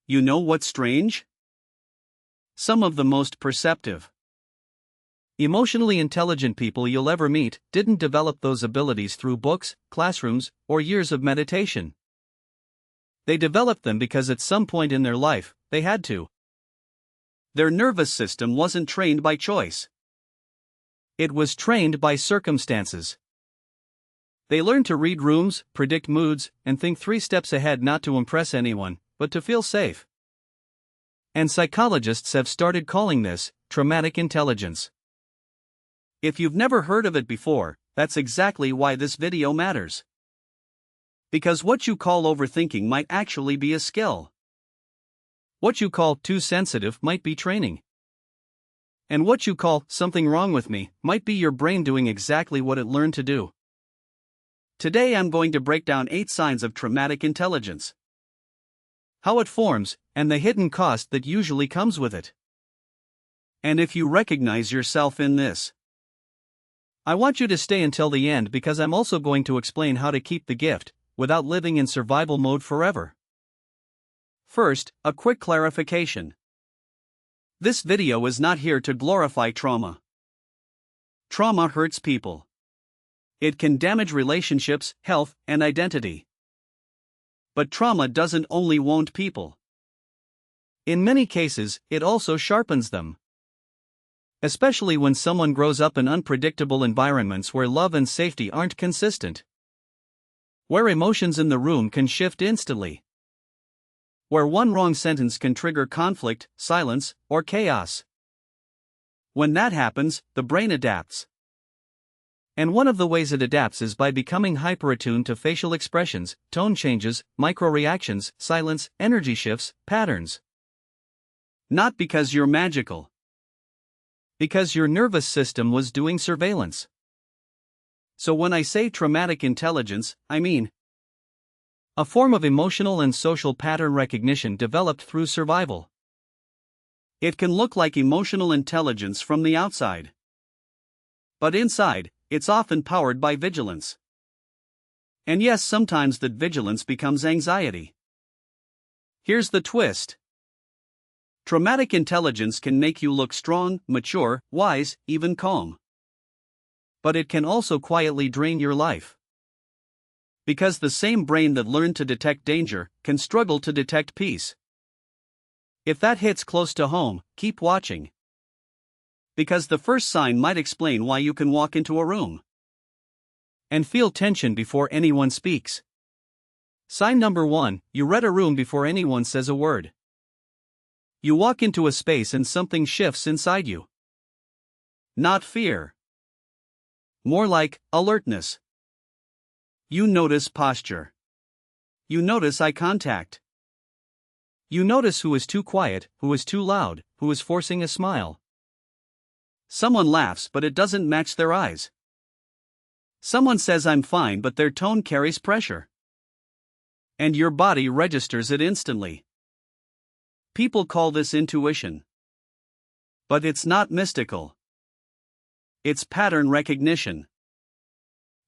You know what's strange? Some of the most perceptive, emotionally intelligent people you'll ever meet didn't develop those abilities through books, classrooms, or years of meditation. They developed them because at some point in their life, they had to. Their nervous system wasn't trained by choice. It was trained by circumstances. They learned to read rooms, predict moods, and think 3 steps ahead, not to impress anyone, but to feel safe. And psychologists have started calling this traumatic intelligence. If you've never heard of it before, that's exactly why this video matters. Because what you call overthinking might actually be a skill. What you call too sensitive might be training. And what you call something wrong with me might be your brain doing exactly what it learned to do. Today I'm going to break down 8 signs of traumatic intelligence, how it forms, and the hidden cost that usually comes with it. And if you recognize yourself in this, I want you to stay until the end, because I'm also going to explain how to keep the gift without living in survival mode forever. First, a quick clarification. This video is not here to glorify trauma. Trauma hurts people. It can damage relationships, health, and identity. But trauma doesn't only wound people. In many cases, it also sharpens them. Especially when someone grows up in unpredictable environments where love and safety aren't consistent. Where emotions in the room can shift instantly. Where one wrong sentence can trigger conflict, silence, or chaos. When that happens, the brain adapts. And one of the ways it adapts is by becoming hyperattuned to facial expressions, tone changes, micro-reactions, silence, energy shifts, patterns. Not because you're magical. Because your nervous system was doing surveillance. So when I say traumatic intelligence, I mean a form of emotional and social pattern recognition developed through survival. It can look like emotional intelligence from the outside. But inside, it's often powered by vigilance. And yes, sometimes that vigilance becomes anxiety. Here's the twist. Traumatic intelligence can make you look strong, mature, wise, even calm. But it can also quietly drain your life. Because the same brain that learned to detect danger can struggle to detect peace. If that hits close to home, keep watching. Because the first sign might explain why you can walk into a room and feel tension before anyone speaks. Sign number 1, you read a room before anyone says a word. You walk into a space and something shifts inside you. Not fear. More like alertness. You notice posture. You notice eye contact. You notice who is too quiet, who is too loud, who is forcing a smile. Someone laughs but it doesn't match their eyes. Someone says I'm fine but their tone carries pressure. And your body registers it instantly. People call this intuition. But it's not mystical. It's pattern recognition.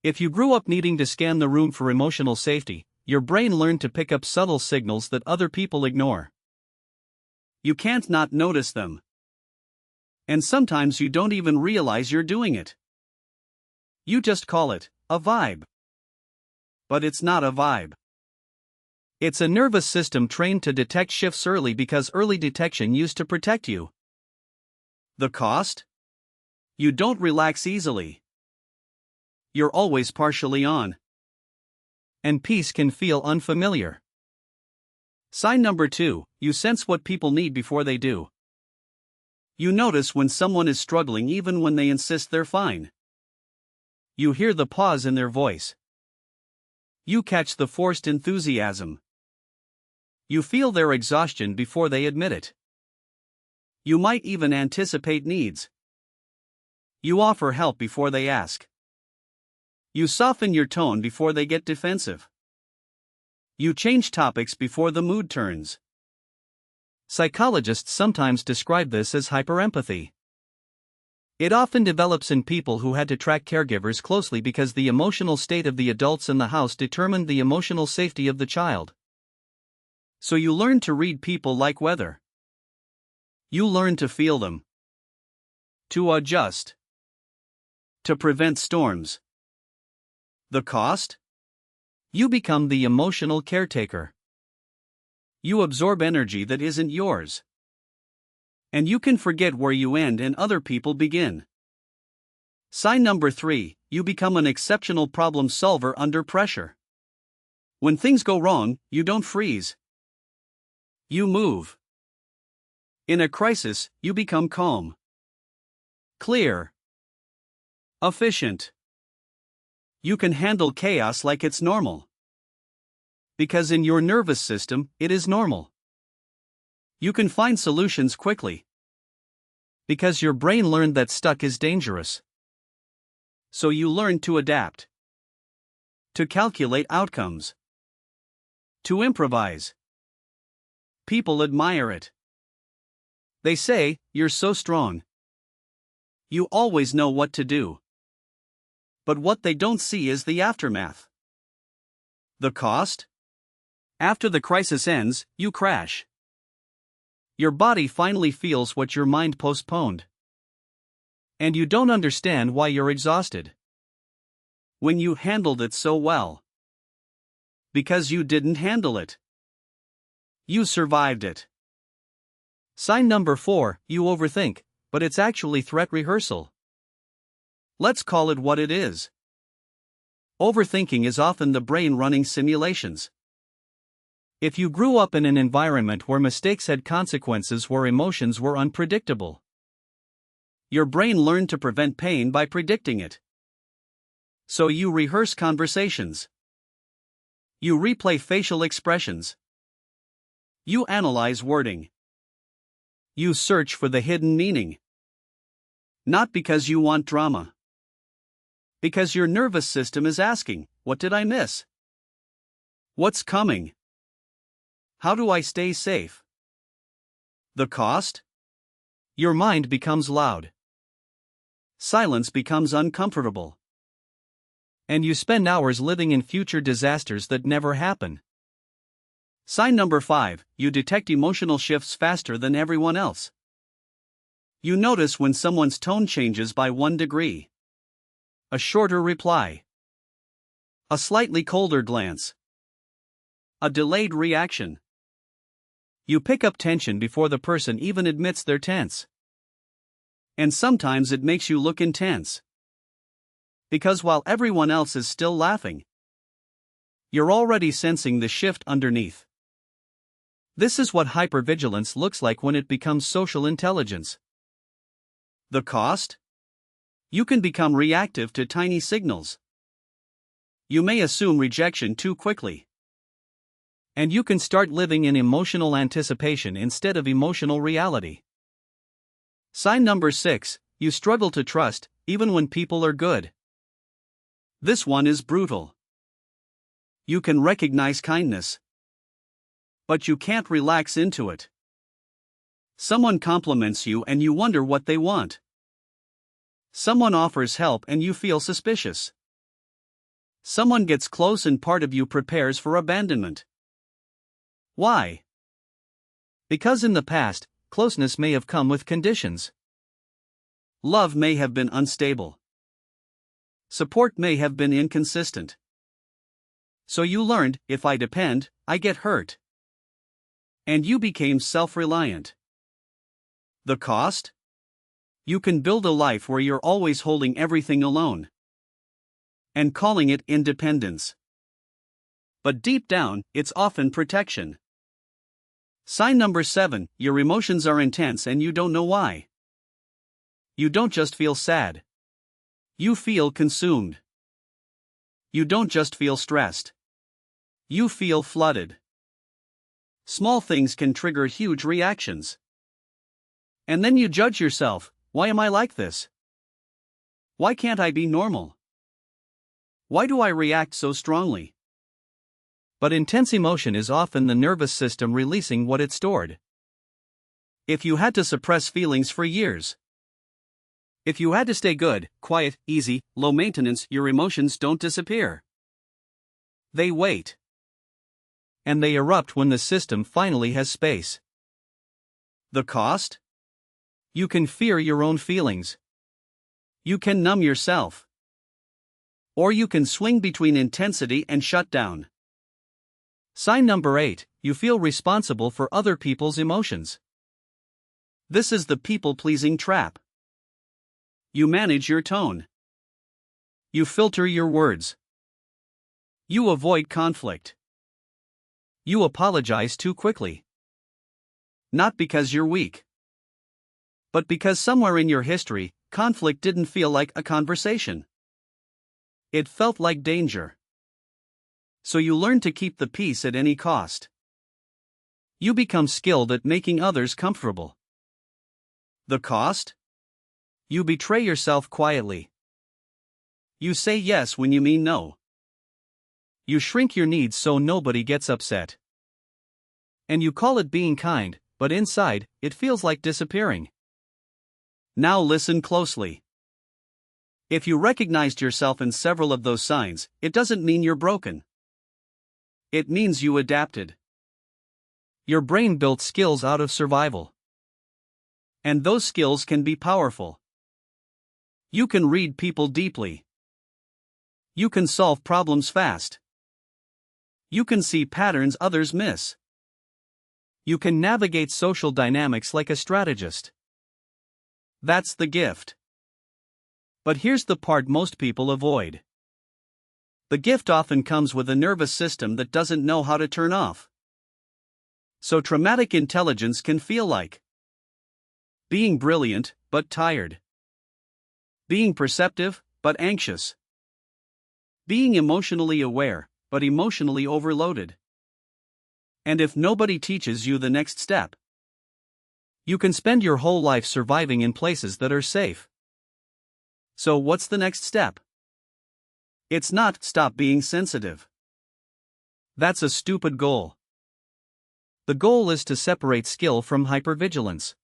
If you grew up needing to scan the room for emotional safety, your brain learned to pick up subtle signals that other people ignore. You can't not notice them. And sometimes you don't even realize you're doing it. You just call it a vibe. But it's not a vibe. It's a nervous system trained to detect shifts early because early detection used to protect you. The cost? You don't relax easily. You're always partially on. And peace can feel unfamiliar. Sign number 2, you sense what people need before they do. You notice when someone is struggling even when they insist they're fine. You hear the pause in their voice. You catch the forced enthusiasm. You feel their exhaustion before they admit it. You might even anticipate needs. You offer help before they ask. You soften your tone before they get defensive. You change topics before the mood turns. Psychologists sometimes describe this as hyperempathy. It often develops in people who had to track caregivers closely because the emotional state of the adults in the house determined the emotional safety of the child. So you learn to read people like weather. You learn to feel them. To adjust. To prevent storms. The cost? You become the emotional caretaker. You absorb energy that isn't yours. And you can forget where you end and other people begin. Sign number 3, you become an exceptional problem solver under pressure. When things go wrong, you don't freeze. You move. In a crisis, you become calm. Clear. Efficient. You can handle chaos like it's normal. Because in your nervous system, it is normal. You can find solutions quickly. Because your brain learned that stuck is dangerous. So you learn to adapt. To calculate outcomes. To improvise. People admire it. They say, "You're so strong. You always know what to do." But what they don't see is the aftermath. The cost? After the crisis ends, you crash. Your body finally feels what your mind postponed. And you don't understand why you're exhausted. When you handled it so well. Because you didn't handle it. You survived it. Sign number 4, you overthink, but it's actually threat rehearsal. Let's call it what it is. Overthinking is often the brain running simulations. If you grew up in an environment where mistakes had consequences, where emotions were unpredictable, your brain learned to prevent pain by predicting it. So you rehearse conversations. You replay facial expressions. You analyze wording. You search for the hidden meaning. Not because you want drama. Because your nervous system is asking, what did I miss? What's coming? How do I stay safe? The cost? Your mind becomes loud. Silence becomes uncomfortable. And you spend hours living in future disasters that never happen. Sign number 5, you detect emotional shifts faster than everyone else. You notice when someone's tone changes by 1 degree. A shorter reply. A slightly colder glance. A delayed reaction. You pick up tension before the person even admits they're tense. And sometimes it makes you look intense. Because while everyone else is still laughing, you're already sensing the shift underneath. This is what hypervigilance looks like when it becomes social intelligence. The cost? You can become reactive to tiny signals. You may assume rejection too quickly. And you can start living in emotional anticipation instead of emotional reality. Sign number 6, you struggle to trust, even when people are good. This one is brutal. You can recognize kindness. But you can't relax into it. Someone compliments you and you wonder what they want. Someone offers help and you feel suspicious. Someone gets close and part of you prepares for abandonment. Why? Because in the past, closeness may have come with conditions. Love may have been unstable. Support may have been inconsistent. So you learned, if I depend, I get hurt. And you became self-reliant. The cost? You can build a life where you're always holding everything alone. And calling it independence. But deep down, it's often protection. Sign number 7, your emotions are intense and you don't know why. You don't just feel sad. You feel consumed. You don't just feel stressed. You feel flooded. Small things can trigger huge reactions. And then you judge yourself, why am I like this? Why can't I be normal? Why do I react so strongly? But intense emotion is often the nervous system releasing what it stored. If you had to suppress feelings for years, if you had to stay good, quiet, easy, low maintenance, your emotions don't disappear. They wait. and they erupt when the system finally has space. The cost? You can fear your own feelings. You can numb yourself. Or you can swing between intensity and shutdown. Sign number 8, you feel responsible for other people's emotions. This is the people-pleasing trap. You manage your tone. You filter your words. You avoid conflict. You apologize too quickly. Not because you're weak, but because somewhere in your history, conflict didn't feel like a conversation. It felt like danger. So you learn to keep the peace at any cost. You become skilled at making others comfortable. The cost? You betray yourself quietly. You say yes when you mean no. You shrink your needs so nobody gets upset. And you call it being kind, but inside, it feels like disappearing. Now listen closely. If you recognized yourself in several of those signs, it doesn't mean you're broken. It means you adapted. Your brain built skills out of survival. And those skills can be powerful. You can read people deeply. You can solve problems fast. You can see patterns others miss. You can navigate social dynamics like a strategist. That's the gift. But here's the part most people avoid. The gift often comes with a nervous system that doesn't know how to turn off. So traumatic intelligence can feel like being brilliant, but tired. Being perceptive, but anxious. Being emotionally aware, but emotionally overloaded. And if nobody teaches you the next step, you can spend your whole life surviving in places that are safe. So what's the next step? It's not stop being sensitive. That's a stupid goal. The goal is to separate skill from hypervigilance.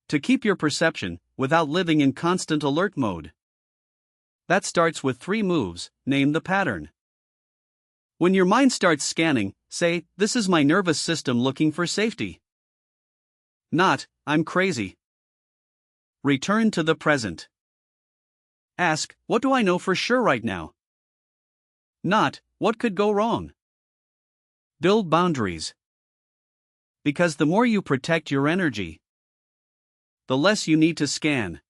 To keep your perception, without living in constant alert mode. That starts with 3 moves, name the pattern. When your mind starts scanning, say, this is my nervous system looking for safety. Not, I'm crazy. Return to the present. Ask, what do I know for sure right now? Not, what could go wrong? Build boundaries. Because the more you protect your energy, the less you need to scan.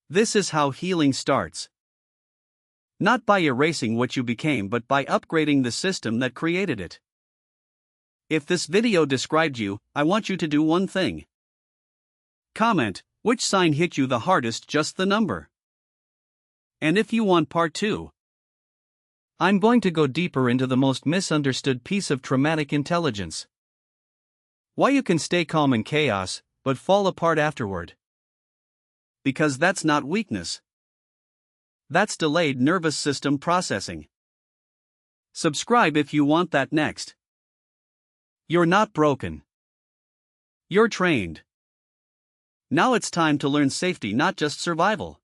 This is how healing starts. Not by erasing what you became, but by upgrading the system that created it. If this video described you, I want you to do one thing. Comment, which sign hit you the hardest, just the number. And if you want part 2, I'm going to go deeper into the most misunderstood piece of traumatic intelligence. Why you can stay calm in chaos, but fall apart afterward. Because that's not weakness. That's delayed nervous system processing. Subscribe if you want that next. You're not broken. You're trained. Now it's time to learn safety, not just survival.